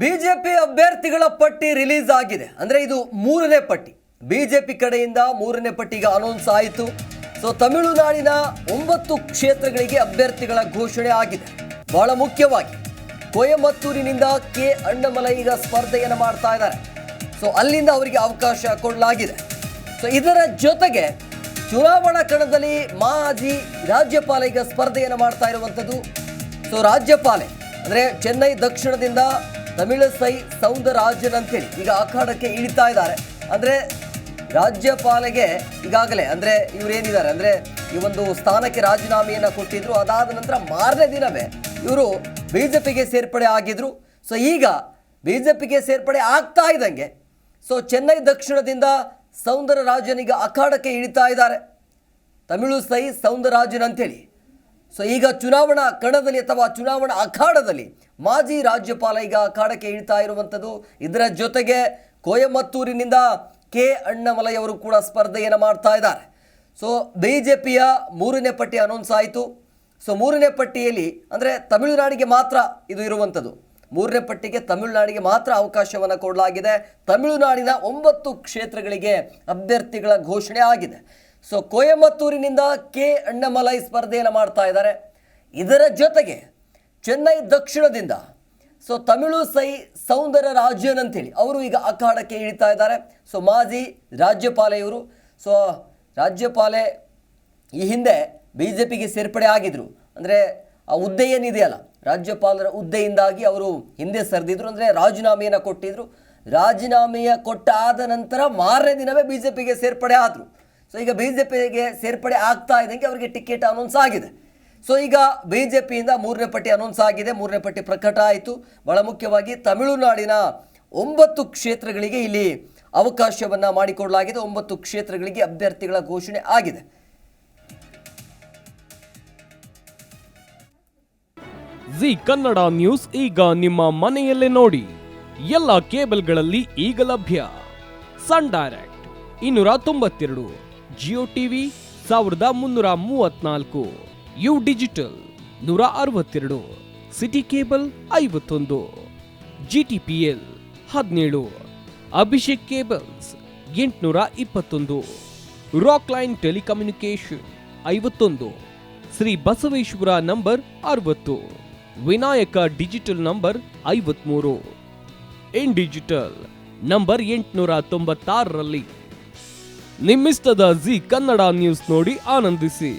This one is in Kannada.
ಬಿಜೆಪಿ ಅಭ್ಯರ್ಥಿಗಳ ಪಟ್ಟಿ ರಿಲೀಸ್ ಆಗಿದೆ. ಅಂದರೆ ಇದು ಮೂರನೇ ಪಟ್ಟಿ. ಬಿಜೆಪಿ ಕಡೆಯಿಂದ ಮೂರನೇ ಪಟ್ಟಿಗೆ ಅನೌನ್ಸ್ ಆಯಿತು. ಸೊ ತಮಿಳುನಾಡಿನ 9 ಕ್ಷೇತ್ರಗಳಿಗೆ ಅಭ್ಯರ್ಥಿಗಳ ಘೋಷಣೆ ಆಗಿದೆ. ಬಹಳ ಮುಖ್ಯವಾಗಿ ಕೊಯಮತ್ತೂರಿನಿಂದ ಕೆ ಅಣ್ಣಾಮಲೈ ಈಗ ಸ್ಪರ್ಧೆಯನ್ನು ಮಾಡ್ತಾ ಇದ್ದಾರೆ. ಸೊ ಅಲ್ಲಿಂದ ಅವರಿಗೆ ಅವಕಾಶ ಕೊಡಲಾಗಿದೆ. ಸೊ ಇದರ ಜೊತೆಗೆ ಚುನಾವಣಾ ಕಣದಲ್ಲಿ ಮಾಜಿ ರಾಜ್ಯಪಾಲ ಈಗ ಸ್ಪರ್ಧೆಯನ್ನು ಮಾಡ್ತಾ ಇರುವಂಥದ್ದು. ಸೊ ರಾಜ್ಯಪಾಲೆ ಅಂದರೆ ಚೆನ್ನೈ ದಕ್ಷಿಣದಿಂದ ತಮಿಳಿಸೈ ಸೌಂದರರಾಜನ್ ಅಂತೇಳಿ ಈಗ ಅಖಾಡಕ್ಕೆ ಇಳಿತಾ ಇದ್ದಾರೆ. ಅಂದರೆ ರಾಜ್ಯಪಾಲೆಗೆ ಈಗಾಗಲೇ ಅಂದರೆ ಇವರೇನಿದ್ದಾರೆ ಅಂದರೆ ಈ ಒಂದು ಸ್ಥಾನಕ್ಕೆ ರಾಜೀನಾಮೆಯನ್ನು ಕೊಟ್ಟಿದ್ರು. ಅದಾದ ನಂತರ ಮಾರನೇ ದಿನವೇ ಇವರು ಬಿಜೆಪಿಗೆ ಸೇರ್ಪಡೆ ಆಗಿದ್ರು. ಸೊ ಈಗ ಬಿಜೆಪಿಗೆ ಸೇರ್ಪಡೆ ಆಗ್ತಾ ಇದ್ದಂಗೆ ಸೊ ಚೆನ್ನೈ ದಕ್ಷಿಣದಿಂದ ಸೌಂದರರಾಜನ್ ಈಗ ಅಖಾಡಕ್ಕೆ ಇಳಿತಾ ಇದ್ದಾರೆ. ತಮಿಳಿಸೈ ಸೌಂದರರಾಜನ್ ಅಂತೇಳಿ. ಸೊ ಈಗ ಚುನಾವಣಾ ಕಣದಲ್ಲಿ ಅಥವಾ ಚುನಾವಣಾ ಅಖಾಡದಲ್ಲಿ ಮಾಜಿ ರಾಜ್ಯಪಾಲ ಈಗ ಅಖಾಡಕ್ಕೆ ಇಳ್ತಾ ಇರುವಂಥದ್ದು. ಇದರ ಜೊತೆಗೆ ಕೊಯಮತ್ತೂರಿನಿಂದ ಕೆ ಅಣ್ಣಾಮಲೈ ಅವರು ಕೂಡ ಸ್ಪರ್ಧೆಯನ್ನು ಮಾಡ್ತಾ ಇದ್ದಾರೆ. ಸೊ ಬಿಜೆಪಿಯ ಮೂರನೇ ಪಟ್ಟಿ ಅನೌನ್ಸ್ ಆಯಿತು. ಸೊ ಮೂರನೇ ಪಟ್ಟಿಯಲ್ಲಿ ಅಂದರೆ ತಮಿಳುನಾಡಿಗೆ ಮಾತ್ರ ಇದು ಇರುವಂಥದ್ದು. ಮೂರನೇ ಪಟ್ಟಿಗೆ ತಮಿಳುನಾಡಿಗೆ ಮಾತ್ರ ಅವಕಾಶವನ್ನು ಕೊಡಲಾಗಿದೆ. ತಮಿಳುನಾಡಿನ 9 ಕ್ಷೇತ್ರಗಳಿಗೆ ಅಭ್ಯರ್ಥಿಗಳ ಘೋಷಣೆ ಆಗಿದೆ. ಸೊ ಕೊಯಮತ್ತೂರಿನಿಂದ ಕೆ ಅಣ್ಣಾಮಲೈ ಸ್ಪರ್ಧೆಯನ್ನು ಮಾಡ್ತಾ ಇದ್ದಾರೆ. ಇದರ ಜೊತೆಗೆ ಚೆನ್ನೈ ದಕ್ಷಿಣದಿಂದ ಸೊ ತಮಿಳಿಸೈ ಸೌಂದರರಾಜನ್ ಅಂತೇಳಿ ಅವರು ಈಗ ಅಖಾಡಕ್ಕೆ ಇಳಿತಾ ಇದ್ದಾರೆ. ಸೊ ಮಾಜಿ ರಾಜ್ಯಪಾಲೆಯವರು. ಸೊ ರಾಜ್ಯಪಾಲೆ ಈ ಹಿಂದೆ ಬಿಜೆಪಿಗೆ ಸೇರ್ಪಡೆ ಆಗಿದ್ರು. ಅಂದರೆ ಆ ಹುದ್ದೆ ಏನಿದೆಯಲ್ಲ ರಾಜ್ಯಪಾಲರ ಹುದ್ದೆಯಿಂದಾಗಿ ಅವರು ಹಿಂದೆ ಸರಿದಿದ್ರು. ಅಂದರೆ ರಾಜೀನಾಮೆಯನ್ನು ಕೊಟ್ಟಿದ್ರು. ರಾಜೀನಾಮೆಯ ಕೊಟ್ಟಾದ ನಂತರ ಮಾರನೇ ದಿನವೇ ಬಿಜೆಪಿಗೆ ಸೇರ್ಪಡೆ ಆದರು. ಸೊ ಈಗ ಬಿಜೆಪಿಗೆ ಸೇರ್ಪಡೆ ಆಗ್ತಾ ಇದ್ದಂಗೆ ಅವರಿಗೆ ಟಿಕೆಟ್ ಅನೌನ್ಸ್ ಆಗಿದೆ. ಸೊ ಈಗ ಬಿಜೆಪಿಯಿಂದ ಮೂರನೇ ಪಟ್ಟಿ ಅನೌನ್ಸ್ ಆಗಿದೆ. ಮೂರನೇ ಪಟ್ಟಿ ಪ್ರಕಟ ಆಯಿತು. ಬಹಳ ಮುಖ್ಯವಾಗಿ ತಮಿಳುನಾಡಿನ 9 ಕ್ಷೇತ್ರಗಳಿಗೆ ಇಲ್ಲಿ ಅವಕಾಶವನ್ನು ಮಾಡಿಕೊಡಲಾಗಿದೆ. 9 ಕ್ಷೇತ್ರಗಳಿಗೆ ಅಭ್ಯರ್ಥಿಗಳ ಘೋಷಣೆ ಆಗಿದೆ. ಜಿ ಕನ್ನಡ ನ್ಯೂಸ್ ಈಗ ನಿಮ್ಮ ಮನೆಯಲ್ಲೇ ನೋಡಿ. ಎಲ್ಲ ಕೇಬಲ್ಗಳಲ್ಲಿ ಈಗ ಲಭ್ಯ. Sun Direct 292, Jio TV 1334, U digital 162, SITI cable 51, GTPL 17, Abhishek cables 821, rock line telecommunication 51, Shri Basaveshwara number 60, Vinayaka digital number 53, in digital number 896ರಲ್ಲಿ. ನಿಮ್ಮಿಷ್ಟದ ಜಿ ಕನ್ನಡ ನ್ಯೂಸ್ ನೋಡಿ ಆನಂದಿಸಿ.